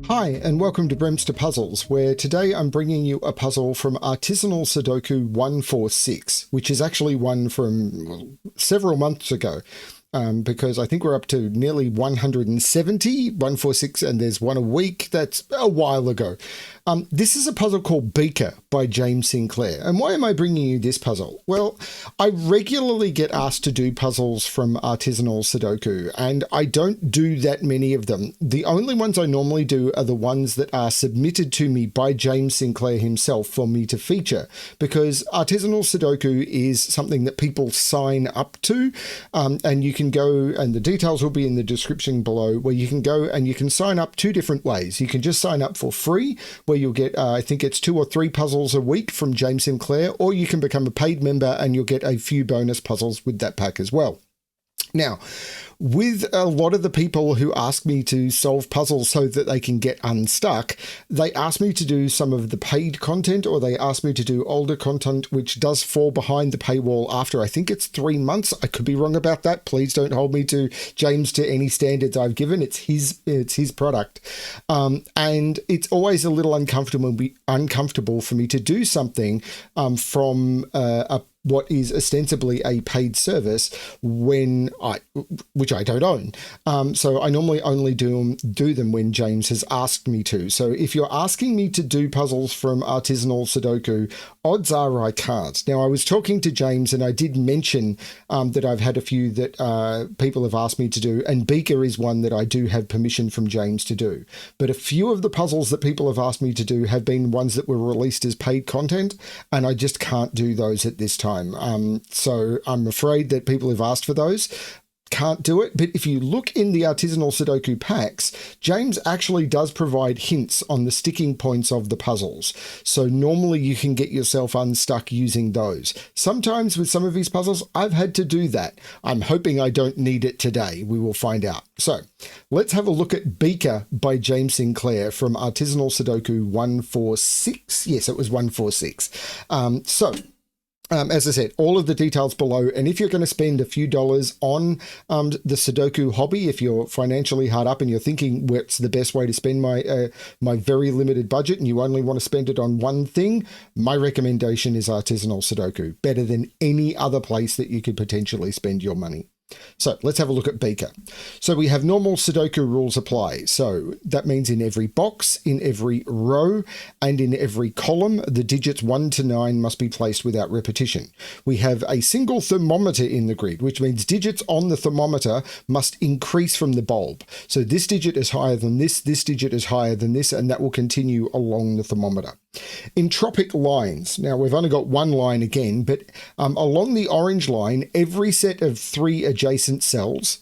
Hi, and welcome to BremSter Puzzles, where today I'm bringing you a puzzle from Artisanal Sudoku 146, which is actually one from several months ago, because I think we're up to nearly 146, and there's one a week. That's a while ago. This is a puzzle called Beaker by James Sinclair. And why am I bringing you this puzzle? Well, I regularly get asked to do puzzles from Artisanal Sudoku, and I don't do that many of them. The only ones I normally do are the ones that are submitted to me by James Sinclair himself for me to feature, because Artisanal Sudoku is something that people sign up to, and you can go, and the details will be in the description below, where you can go and you can sign up two different ways. You can just sign up for free, where you'll get, I think it's 2 or 3 puzzles a week from James Sinclair, or you can become a paid member and you'll get a few bonus puzzles with that pack as well. Now, with a lot of the people who ask me to solve puzzles so that they can get unstuck, they ask me to do some of the paid content, or they ask me to do older content, which does fall behind the paywall after, I think it's 3 months. I could be wrong about that. Please don't hold me to James to any standards I've given. It's his product. And it's always a little uncomfortable for me to do something from what is ostensibly a paid service which I don't own. So I normally only do them when James has asked me to. So if you're asking me to do puzzles from Artisanal Sudoku, odds are I can't. Now, I was talking to James and I did mention that I've had a few that people have asked me to do, and Beaker is one that I do have permission from James to do. But a few of the puzzles that people have asked me to do have been ones that were released as paid content, and I just can't do those at this time. So I'm afraid that people who've asked for those can't do it. But if you look in the Artisanal Sudoku packs, James actually does provide hints on the sticking points of the puzzles. So normally you can get yourself unstuck using those. Sometimes with some of these puzzles, I've had to do that. I'm hoping I don't need it today. We will find out. So let's have a look at Beaker by James Sinclair from Artisanal Sudoku 146. Yes, it was 146. As I said, all of the details below. And if you're going to spend a few dollars on the Sudoku hobby, if you're financially hard up and you're thinking what's the best way to spend my very limited budget, and you only want to spend it on one thing, my recommendation is Artisanal Sudoku. Better than any other place that you could potentially spend your money. So let's have a look at Beaker. So we have normal Sudoku rules apply. So that means in every box, in every row, and in every column, the digits 1 to 9 must be placed without repetition. We have a single thermometer in the grid, which means digits on the thermometer must increase from the bulb. So this digit is higher than this digit is higher than this, and that will continue along the thermometer. Entropic lines. Now we've only got one line again, but along the orange line, every set of 3 adjacent cells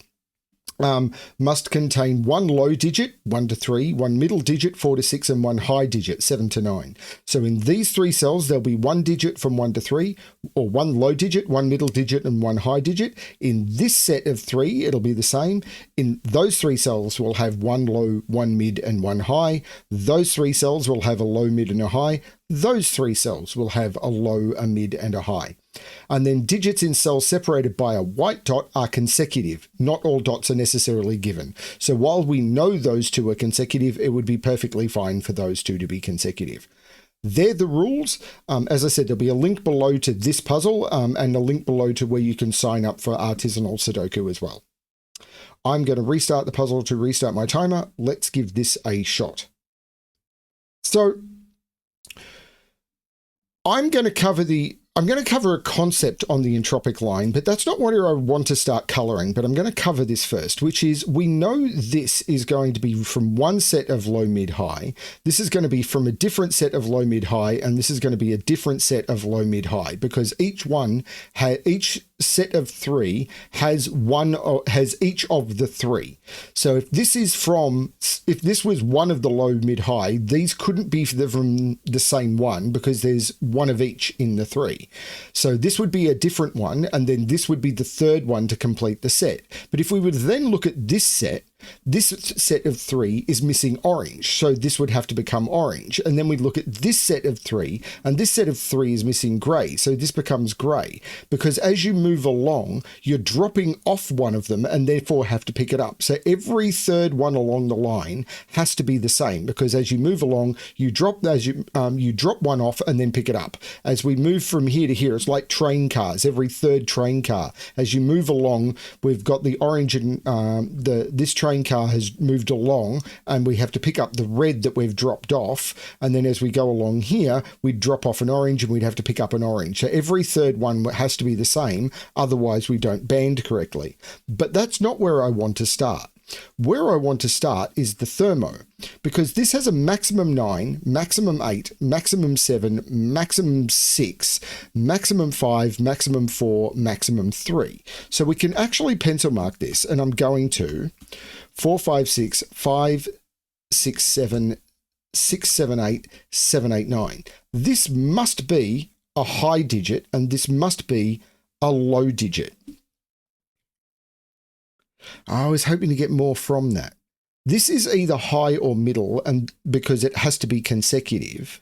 must contain one low digit, 1 to 3, one middle digit, 4 to 6, and one high digit, 7 to 9. So in these 3 cells, there'll be one digit from 1 to 3, or one low digit, one middle digit, and one high digit. In this set of 3, it'll be the same. In those 3 cells, we'll have one low, one mid, and one high. Those 3 cells will have a low, mid, and a high. Those 3 cells will have a low, a mid, and a high. And then digits in cells separated by a white dot are consecutive. Not all dots are necessarily given. So while we know those 2 are consecutive, it would be perfectly fine for those 2 to be consecutive. They're the rules. As I said, there'll be a link below to this puzzle and a link below to where you can sign up for Artisanal Sudoku as well. I'm going to restart the puzzle to restart my timer. Let's give this a shot. So I'm going to cover a concept on the entropic line, but that's not where I want to start coloring, but I'm going to cover this first, which is we know this is going to be from one set of low, mid, high. This is going to be from a different set of low, mid, high, and this is going to be a different set of low, mid, high, because each set of 3 has each of the 3. So if this was one of the low, mid, high, these couldn't be from the same one because there's one of each in the 3. So this would be a different one, and then this would be the third one to complete the set. But if we would then look at this set, This set of 3 is missing orange, so this would have to become orange. And then we look at this set of 3, and this set of 3 is missing grey, so this becomes grey. Because as you move along, you're dropping off one of them and therefore have to pick it up. So every third one along the line has to be the same, because as you move along, you drop one off and then pick it up. As we move from here to here, it's like train cars, every third train car. As you move along, we've got the orange and this train car has moved along, and we have to pick up the red that we've dropped off, and then as we go along here, we'd drop off an orange and we'd have to pick up an orange. So every third one has to be the same, otherwise we don't band correctly. But that's not where I want to start. Where I want to start is the Thermo, because this has a maximum 9, maximum 8, maximum 7, maximum 6, maximum 5, maximum 4, maximum 3. So we can actually pencil mark this, and I'm going to 4, 5, 6, 5, 6, 7, 6, 7, 8, 7, 8, 9. This must be a high digit, and this must be a low digit. I was hoping to get more from that. This is either high or middle, and because it has to be consecutive.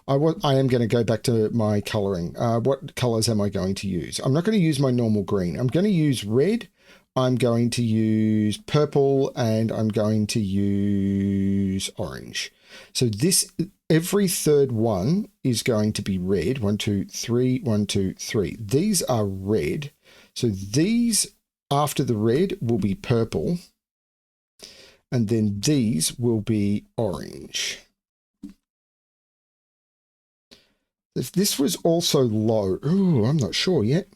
I am going to go back to my colouring. What colours am I going to use? I'm not going to use my normal green. I'm going to use red. I'm going to use purple, and I'm going to use orange. So this, every third one is going to be red. 1, 2, 3, 1, 2, 3. These are red. So these after the red will be purple, and then these will be orange. If this was also low, ooh, I'm not sure yet.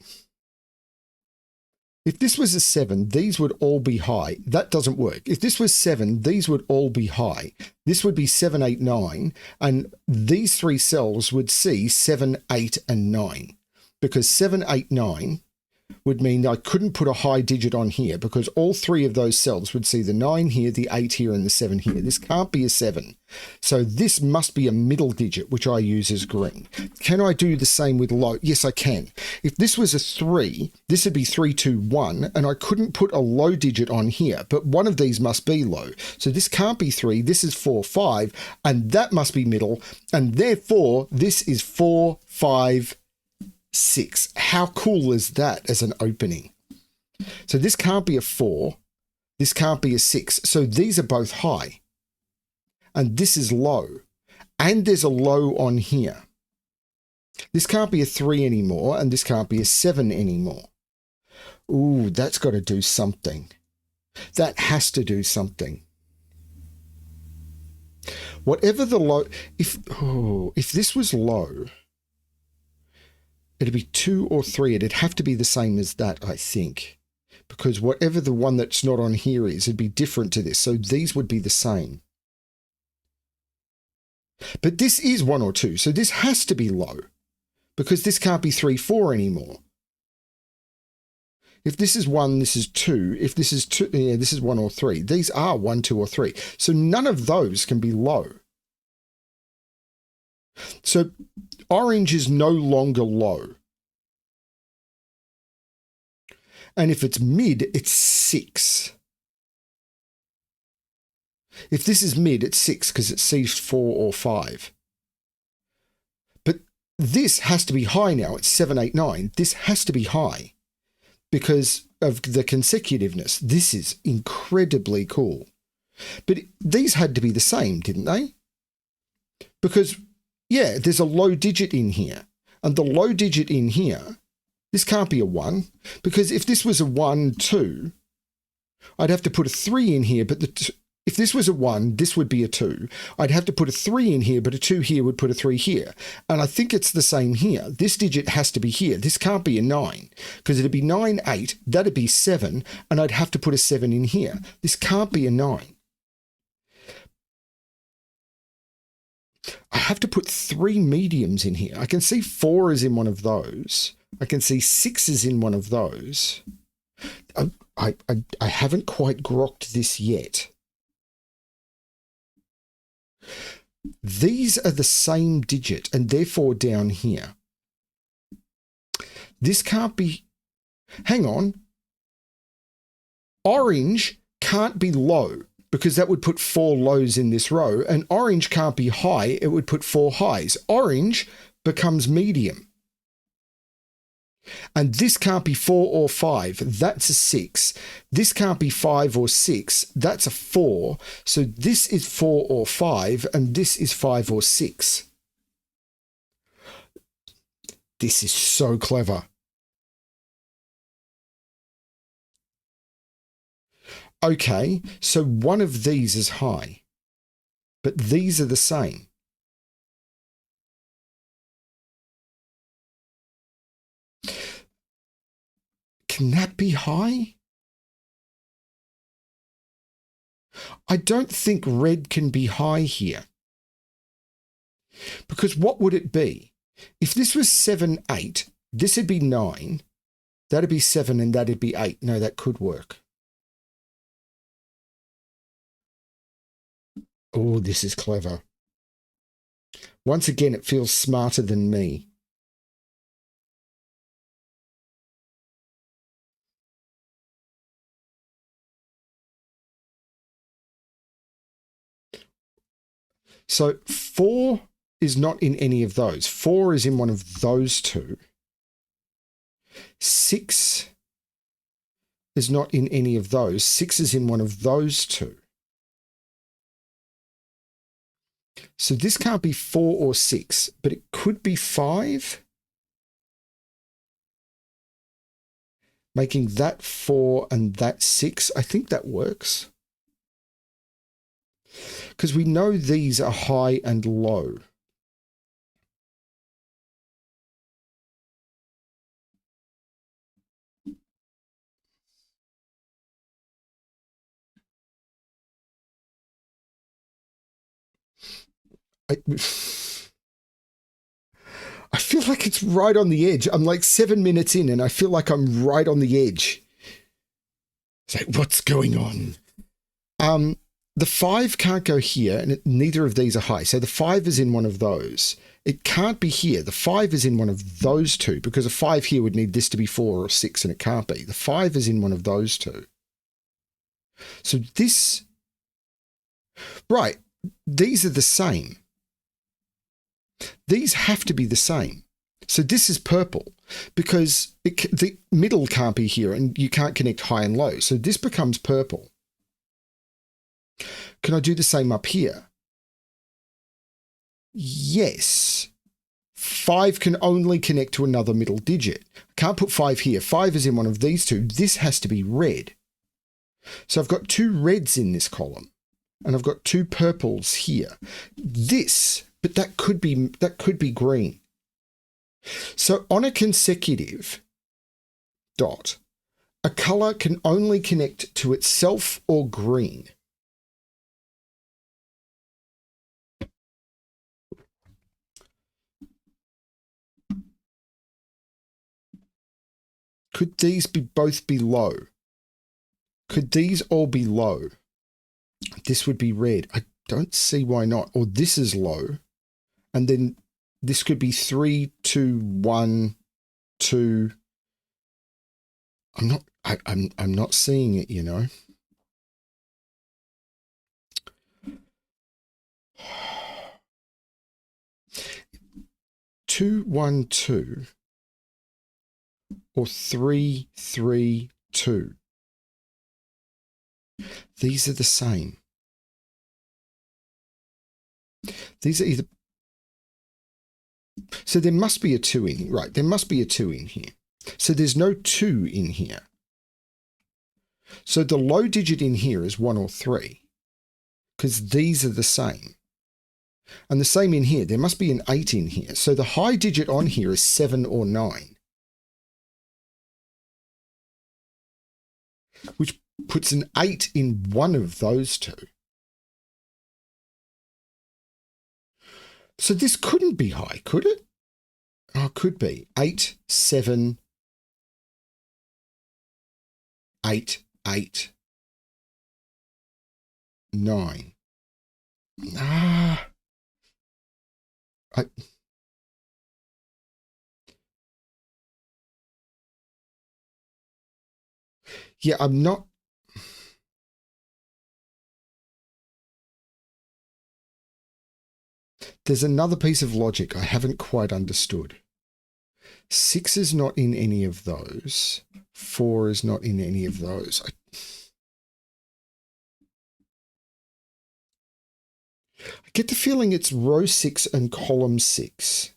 If this was a 7, these would all be high. That doesn't work. If this was 7, these would all be high. This would be 7, 8, 9, and these 3 cells would see 7, 8, and 9, because 7, 8, 9 would mean I couldn't put a high digit on here, because all 3 of those cells would see the 9 here, the 8 here, and the 7 here. This can't be a 7. So this must be a middle digit, which I use as green. Can I do the same with low? Yes, I can. If this was a 3, this would be 3, 2, 1, and I couldn't put a low digit on here, but one of these must be low. So this can't be 3, this is 4, 5, and that must be middle, and therefore this is 4, 5, 6. How cool is that as an opening? So this can't be a 4, this can't be a 6. So these are both high, and this is low, and there's a low on here. This can't be a 3 anymore, and this can't be a 7 anymore. Ooh, that's got to do something. That has to do something. Whatever the low, if this was low, it'd be 2 or 3. It'd have to be the same as that, I think, because whatever the one that's not on here is, it'd be different to this. So these would be the same. But this is 1 or 2, so this has to be low, because this can't be 3, 4 anymore. If this is 1, this is 2. If this is 2, yeah, this is 1 or 3. These are 1, 2, or 3. So none of those can be low. So orange is no longer low. And if it's mid, it's 6. If this is mid, it's 6 because it sees 4 or 5. But this has to be high now. It's 7, 8, 9. This has to be high because of the consecutiveness. This is incredibly cool. But these had to be the same, didn't they? Because, yeah, there's a low digit in here. And the low digit in here, this can't be a 1. Because if this was a 1, 2, I'd have to put a 3 in here, but if this was a 1, this would be a 2. I'd have to put a 3 in here, but a 2 here would put a 3 here. And I think it's the same here. This digit has to be here. This can't be a 9, because it'd be 9, 8, that'd be 7, and I'd have to put a 7 in here. This can't be a 9. I have to put 3 mediums in here. I can see 4 is in one of those. I can see 6 is in one of those. I haven't quite grokked this yet. These are the same digit, and therefore down here. This can't be... Hang on. Orange can't be low because that would put 4 lows in this row, and orange can't be high, it would put 4 highs. Orange becomes medium. And this can't be 4 or 5, that's a 6. This can't be 5 or 6, that's a 4. So this is 4 or 5, and this is 5 or 6. This is so clever. Okay, so one of these is high, but these are the same. Can that be high? I don't think red can be high here. Because what would it be? If this was 7, 8, this would be 9, that'd be 7, and that'd be 8. No, that could work. Oh, this is clever. Once again, it feels smarter than me. So 4 is not in any of those. 4 is in one of those two. 6 is not in any of those. 6 is in one of those two. So this can't be 4 or 6, but it could be 5. Making that 4 and that 6. I think that works. Because we know these are high and low. I feel like it's right on the edge. I'm like 7 minutes in and I feel like I'm right on the edge. It's like, what's going on? The 5 can't go here, and neither of these are high. So the 5 is in one of those. It can't be here. The 5 is in one of those two, because a 5 here would need this to be 4 or 6, and it can't be. The 5 is in one of those two. So this... Right. These are the same. These have to be the same. So this is purple, because the middle can't be here, and you can't connect high and low. So this becomes purple. Can I do the same up here? Yes. 5 can only connect to another middle digit. I can't put 5 here. 5 is in one of these two. This has to be red. So I've got 2 reds in this column, and I've got 2 purples here. This, but that could be green. So on a consecutive dot, a color can only connect to itself or green. Could these both be low? Could these all be low? This would be red. I don't see why not. Or this is low. And then this could be 3, 2, 1, 2. I'm not seeing it, you know. Two, 1, 2. Or 3, 3, 2. These are the same. These are either... So there must be a 2 in here. Right, there must be a 2 in here. So there's no 2 in here. So the low digit in here is 1 or 3. Because these are the same. And the same in here. There must be an 8 in here. So the high digit on here is 7 or 9. Which puts an 8 in one of those two. So this couldn't be high, could it? Oh, it could be. 8, 7, 8, 8, 9. Yeah, I'm not... There's another piece of logic I haven't quite understood. 6 is not in any of those. 4 is not in any of those. I get the feeling it's row 6 and column 6.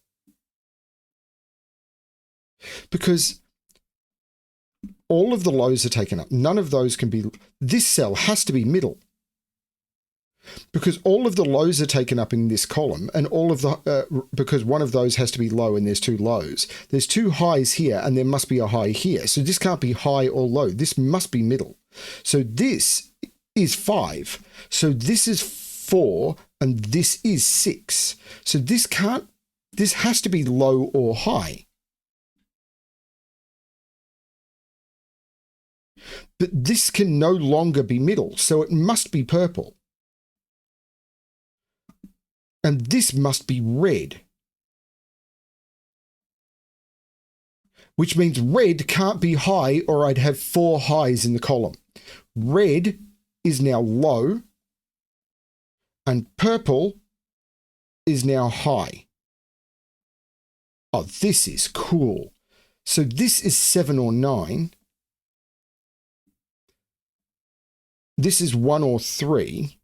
Because all of the lows are taken up. None of those can be... This cell has to be middle. Because all of the lows are taken up in this column, and all of the... because one of those has to be low and there's 2 lows. There's 2 highs here and there must be a high here. So this can't be high or low. This must be middle. So this is 5. So this is 4 and this is 6. So this can't... This has to be low or high. But this can no longer be middle, so it must be purple. And this must be red. Which means red can't be high, or I'd have 4 highs in the column. Red is now low, and purple is now high. Oh, this is cool. So this is 7 or 9. This is 1 or 3.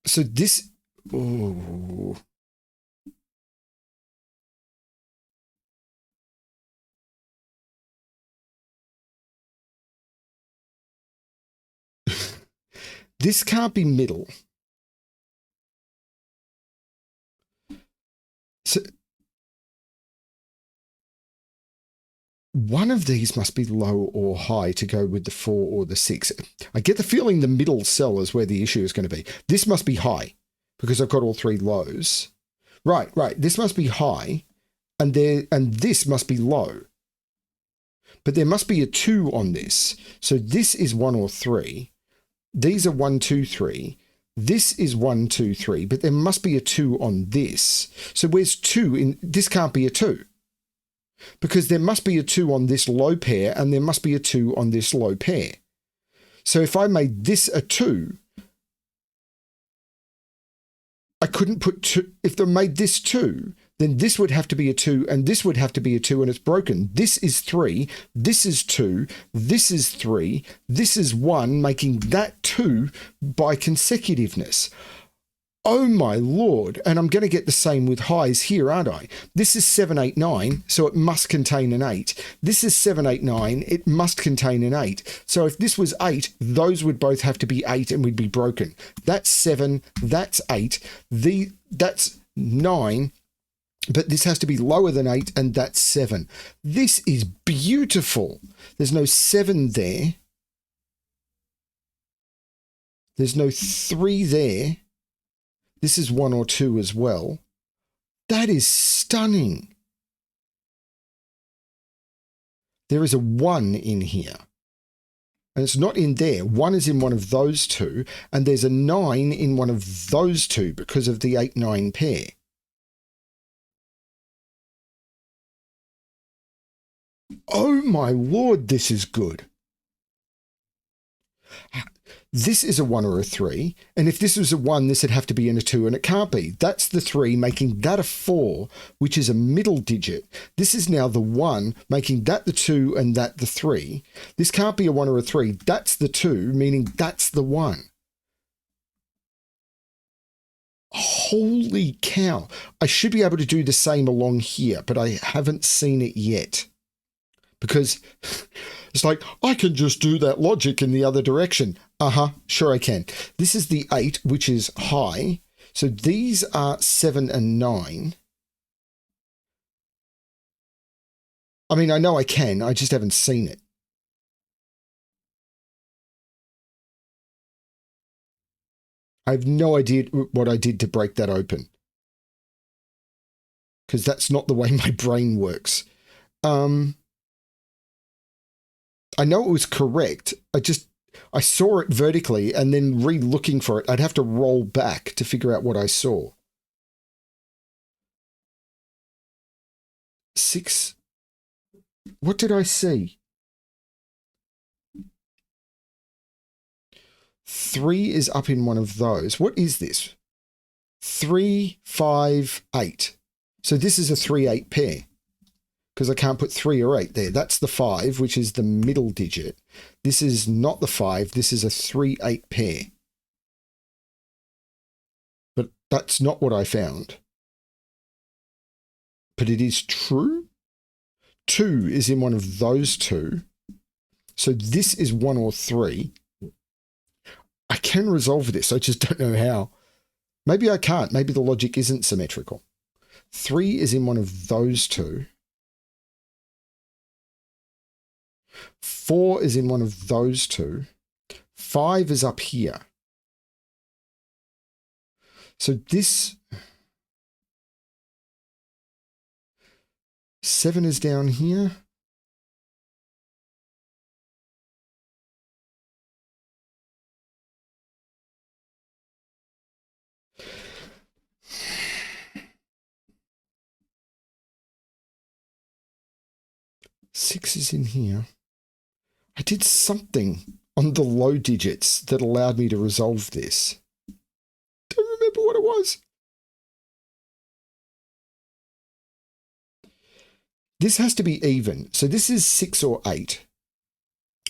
So this... Oh. This can't be middle. So... One of these must be low or high to go with the 4 or the 6. I get the feeling the middle cell is where the issue is going to be. This must be high because I've got all 3 lows. Right. This must be high and this must be low. But there must be a 2 on this. So this is 1 or 3. These are 1, 2, 3. This is 1, 2, 3. But there must be a 2 on this. So where's 2 in... This can't be a 2. Because there must be a 2 on this low pair and there must be a 2 on this low pair. So if I made this a 2, I couldn't put 2. If they made this 2, then this would have to be a 2 and this would have to be a 2 and it's broken. This is 3, this is 2, this is 3, this is 1, making that 2 by consecutiveness. Oh my Lord. And I'm going to get the same with highs here, aren't I? This is 7, 8, 9, so it must contain an 8. This is 7, 8, 9, it must contain an 8. So if this was 8, those would both have to be 8 and we'd be broken. That's 7, that's 8, that's 9, but this has to be lower than 8 and that's 7. This is beautiful. There's no 7 there. There's no 3 there. This is 1 or 2 as well. That is stunning. There is a 1 in here. And it's not in there. 1 is in one of those 2. And there's a 9 in one of those 2 because of the 8-9 pair. Oh my Lord, this is good. This is a 1 or a 3, and if this was a 1, this would have to be in a 2, and it can't be. That's the 3, making that a 4, which is a middle digit. This is now the 1, making that the 2 and that the 3. This can't be a 1 or a 3. That's the 2, meaning that's the 1. Holy cow. I should be able to do the same along here, but I haven't seen it yet. Because it's like, I can just do that logic in the other direction. Sure I can. This is the 8, which is high. So these are 7 and 9. I mean, I know I can. I just haven't seen it. I have no idea what I did to break that open. Because that's not the way my brain works. I know it was correct. I saw it vertically and then re-looking for it. I'd have to roll back to figure out what I saw. 6. What did I see? 3 is up in one of those. What is this? 3, 5, 8. So this is a 3-8 pair because I can't put 3 or 8 there. That's the 5, which is the middle digit. This is not the 5. This is a 3-8 pair. But that's not what I found. But it is true. 2 is in one of those two. So this is 1 or 3. I can resolve this. I just don't know how. Maybe I can't. Maybe the logic isn't symmetrical. 3 is in one of those two. 4 is in one of those two. 5 is up here. So this 7 is down here. Six is in here. I did something on the low digits that allowed me to resolve this. Don't remember what it was. This has to be even. So this is 6 or 8.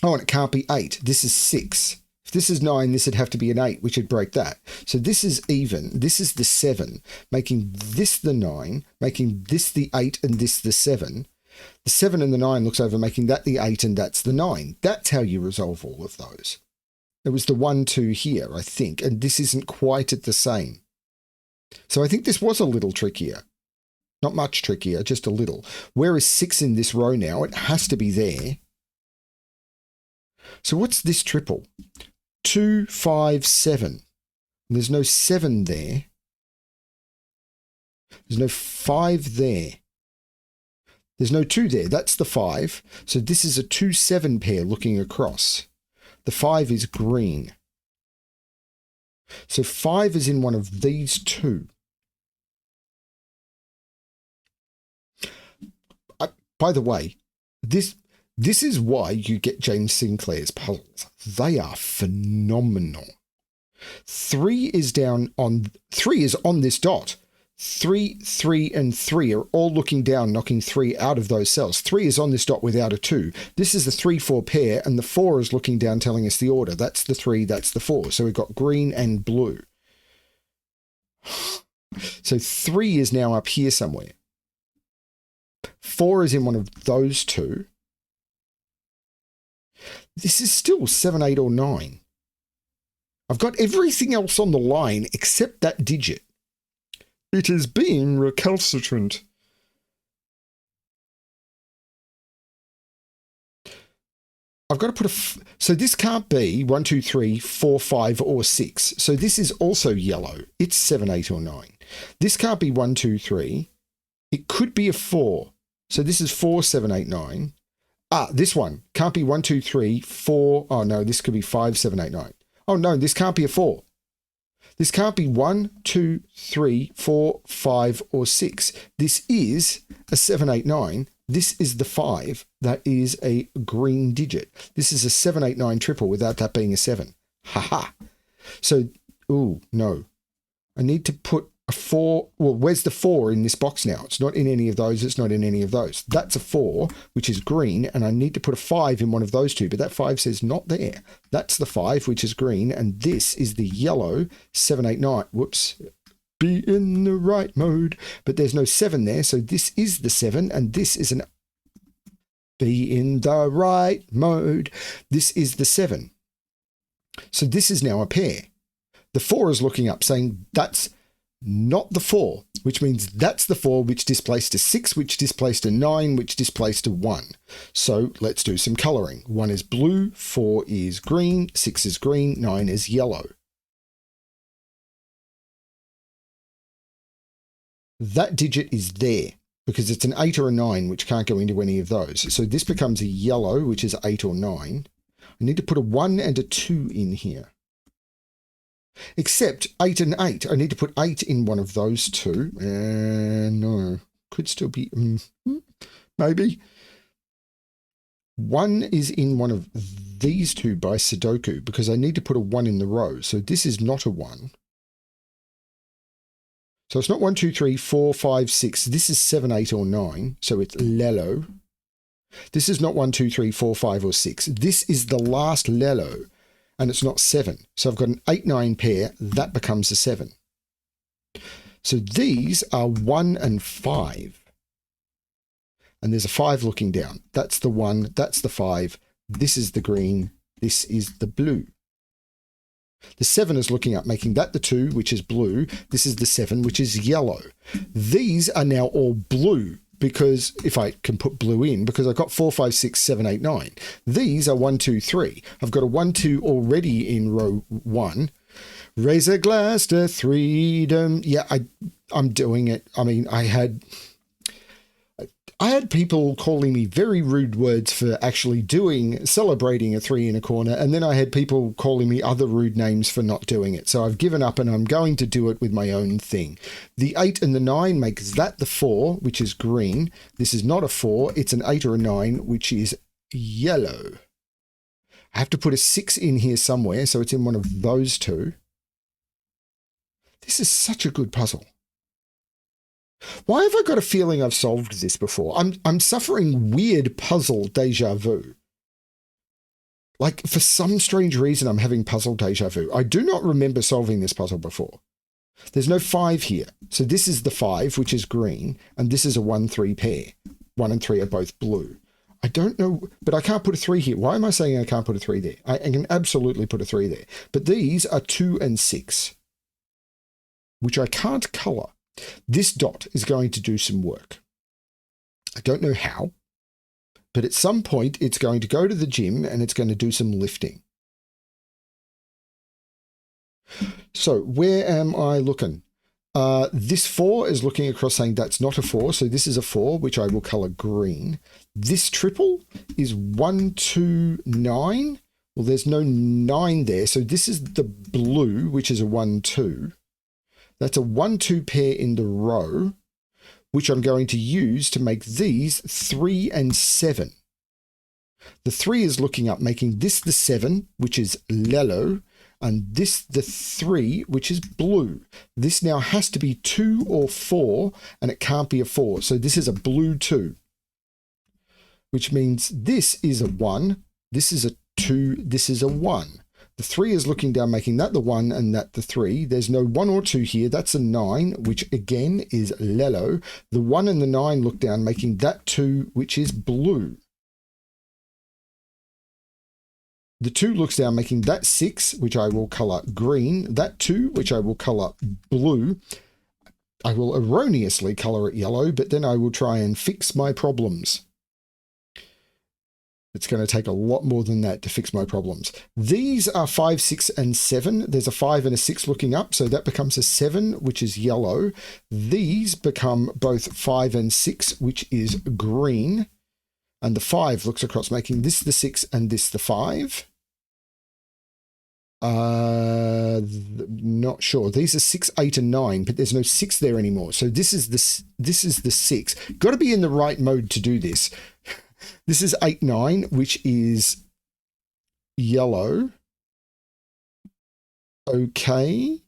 Oh, and it can't be 8. This is 6. If this is 9, this would have to be an 8, which would break that. So this is even. This is the 7, making this the 9, making this the 8 and this the 7. The 7 and the 9 looks over, making that the 8 and that's the 9. That's how you resolve all of those. It was the 1, 2 here, I think, and this isn't quite at the same. So I think this was a little trickier. Not much trickier, just a little. Where is 6 in this row now? It has to be there. So what's this triple? 2, 5, 7. There's no 7 there. There's no 5 there. There's no 2 there. That's the 5. So this is a 2-7 pair looking across. The 5 is green. So 5 is in one of these two. By the way, this is why you get James Sinclair's puzzles. They are phenomenal. 3 is on this dot. 3, 3, and 3 are all looking down, knocking 3 out of those cells. 3 is on this dot without a 2. This is the 3-4 pair, and the 4 is looking down, telling us the order. That's the 3, that's the 4. So we've got green and blue. So 3 is now up here somewhere. 4 is in one of those two. This is still 7, 8, or 9. I've got everything else on the line except that digit. It is being recalcitrant. I've got to put so this can't be 1, 2, 3, 4, 5, or 6. So this is also yellow. It's 7, 8, or 9. This can't be 1, 2, 3. It could be a 4. So this is 4, 7, 8, 9. This one can't be 1, 2, 3, 4. Oh no, this could be 5, 7, 8, 9. Oh no, this can't be a 4. This can't be 1, 2, 3, 4, 5, or 6. This is a 7, 8, 9. This is the 5. That is a green digit. This is a 7, 8, 9 triple without that being a 7. Haha. So, ooh, no. I need to put a 4. Well, where's the 4 in this box now? It's not in any of those. It's not in any of those. That's a 4, which is green, and I need to put a 5 in one of those two, but that 5 says not there. That's the 5, which is green, and this is the yellow 7, 8, 9. Whoops. Be in the right mode. But there's no 7 there, so this is the 7, and this is an be in the right mode. This is the 7. So this is now a pair. The 4 is looking up, saying that's not the 4, which means that's the 4 which displaced a 6, which displaced a 9, which displaced a 1. So let's do some colouring. 1 is blue, 4 is green, 6 is green, 9 is yellow. That digit is there because it's an 8 or a 9, which can't go into any of those. So this becomes a yellow, which is 8 or 9. I need to put a 1 and a 2 in here. Except 8 and 8. I need to put 8 in one of those two. No. Could still be... maybe. 1 is in one of these two by Sudoku because I need to put a 1 in the row. So this is not a 1. So it's not 1, 2, 3, 4, 5, 6. This is 7, 8, or 9. So it's lelo. This is not 1, 2, 3, 4, 5, or 6. This is the last lelo, and it's not 7. So I've got an 8, 9 pair. That becomes a 7. So these are 1 and 5. And there's a 5 looking down. That's the 1. That's the 5. This is the green. This is the blue. The 7 is looking up, making that the 2, which is blue. This is the 7, which is yellow. These are now all blue because if I can put blue in, because I've got 4, 5, 6, 7, 8, 9. These are 1, 2, 3. I've got a 1, 2 already in row 1. Raise a glass to freedom. Yeah, I'm doing it. I mean, I had people calling me very rude words for actually celebrating a 3 in a corner, and then I had people calling me other rude names for not doing it. So I've given up and I'm going to do it with my own thing. The 8 and the 9 makes that the 4, which is green. This is not a 4, it's an 8 or a 9, which is yellow. I have to put a 6 in here somewhere, so it's in one of those two. This is such a good puzzle. Why have I got a feeling I've solved this before? I'm suffering weird puzzle deja vu. Like, for some strange reason, I'm having puzzle deja vu. I do not remember solving this puzzle before. There's no 5 here. So this is the 5, which is green, and this is a 1, 3 pair. 1 and 3 are both blue. I don't know, but I can't put a 3 here. Why am I saying I can't put a 3 there? I can absolutely put a 3 there. But these are 2 and 6, which I can't colour. This dot is going to do some work. I don't know how, but at some point it's going to go to the gym and it's going to do some lifting. So where am I looking? This 4 is looking across saying that's not a 4. So this is a 4, which I will colour green. This triple is 1, 2, 9. Well, there's no 9 there. So this is the blue, which is a 1, 2. That's a 1, 2 pair in the row, which I'm going to use to make these 3 and 7. The 3 is looking up, making this the 7, which is yellow, and this the 3, which is blue. This now has to be 2 or 4, and it can't be a 4. So this is a blue 2, which means this is a 1, this is a 2, this is a 1. The 3 is looking down, making that the 1 and that the 3. There's no 1 or 2 here. That's a 9, which again is yellow. The 1 and the 9 look down, making that 2, which is blue. The 2 looks down, making that 6, which I will colour green. That 2, which I will colour blue. I will erroneously colour it yellow, but then I will try and fix my problems. It's going to take a lot more than that to fix my problems. These are 5, 6, and 7. There's a 5 and a 6 looking up, so that becomes a 7, which is yellow. These become both 5 and 6, which is green. And the 5 looks across, making this the 6 and this the 5. Not sure. These are 6, 8, and 9, but there's no 6 there anymore. So this is the 6. Got to be in the right mode to do this. This is 8, 9, which is yellow. Okay.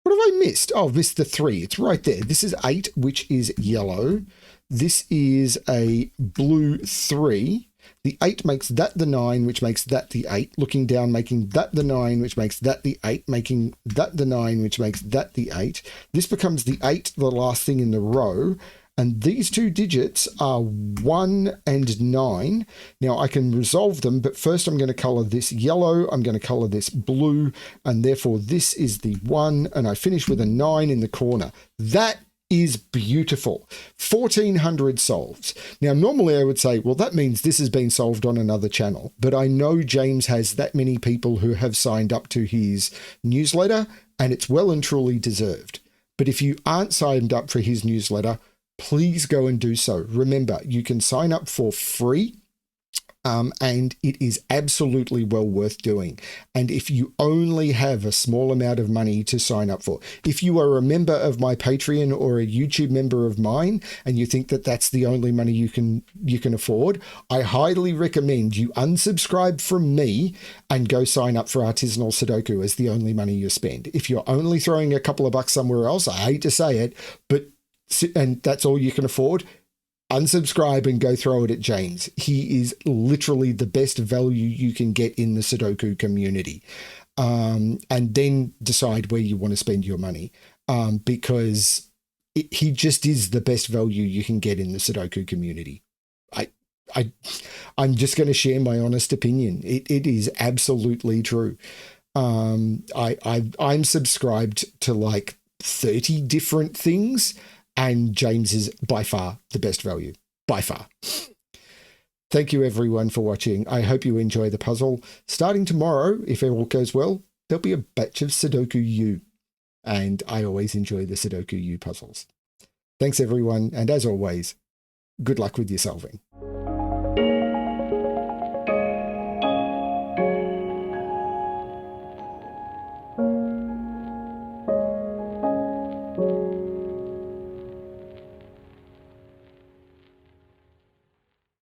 What have I missed? Oh, I've missed the 3. It's right there. This is 8, which is yellow. This is a blue 3. The 8 makes that the 9, which makes that the 8. Looking down, making that the 9, which makes that the 8. Making that the 9, which makes that the 8. This becomes the 8, the last thing in the row. And these two digits are 1 and 9. Now I can resolve them, but first I'm going to colour this yellow, I'm going to colour this blue, and therefore this is the 1, and I finish with a 9 in the corner. That is beautiful. 1400 solves. Now normally I would say, well, that means this has been solved on another channel, but I know James has that many people who have signed up to his newsletter, and it's well and truly deserved. But if you aren't signed up for his newsletter, please go and do so. Remember, you can sign up for free And it is absolutely well worth doing. And if you only have a small amount of money to sign up for, if you are a member of my Patreon or a YouTube member of mine, and you think that that's the only money you can afford, I highly recommend you unsubscribe from me and go sign up for Artisanal Sudoku as the only money you spend. If you're only throwing a couple of bucks somewhere else, I hate to say it, and that's all you can afford, unsubscribe and go throw it at James. He is literally the best value you can get in the Sudoku community. And then decide where you want to spend your money, because he just is the best value you can get in the Sudoku community. I'm just going to share my honest opinion. It is absolutely true. I'm subscribed to like 30 different things, and James is by far the best value, by far. Thank you everyone for watching. I hope you enjoy the puzzle. Starting tomorrow, if all goes well, there'll be a batch of Sudoku U, and I always enjoy the Sudoku U puzzles. Thanks everyone, and as always, good luck with your solving.